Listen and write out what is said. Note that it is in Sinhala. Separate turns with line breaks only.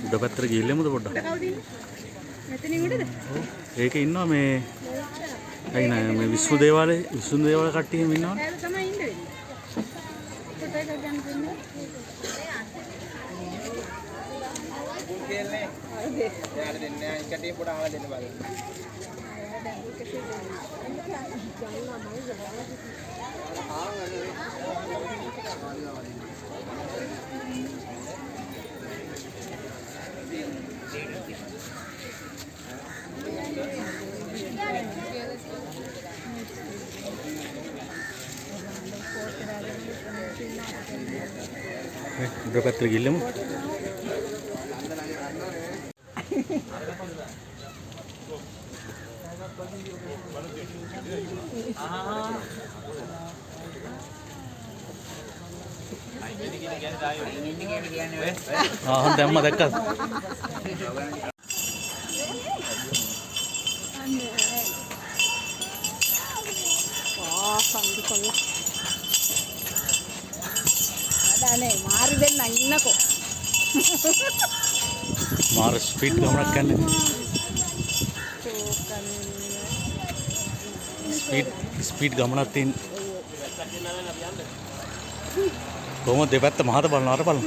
උඩ පැත්තට ගිහිල්ලමුද පොඩ්ඩක්? ඒකේ ඉන්නවා මේ අයි නෑ මේ විසුණු දේවාලේ කට්ටිය එහෙම ඉන්නවනේ.
ඒක තමයි ඉන්නේ. ෆොටෝ එකක් ගන්න දෙන්න.
කියන්නේ. හරිද? එයාට දෙන්නේ නැහැ. එකට පොඩ ආවල් දෙන්න බලන්න.
උඩ පැත්තට ගිහිල්ලමු. දැම්ම දැක්කද?
අනේ මාරි දෙන්න ඉන්නකෝ.
මාර ස්පීඩ් ගමනක් යන්නේ. ස්පීඩ් ගමනක් තියෙන. කොහොමද දෙපැත්ත මහත බලනවා අර බලන්න.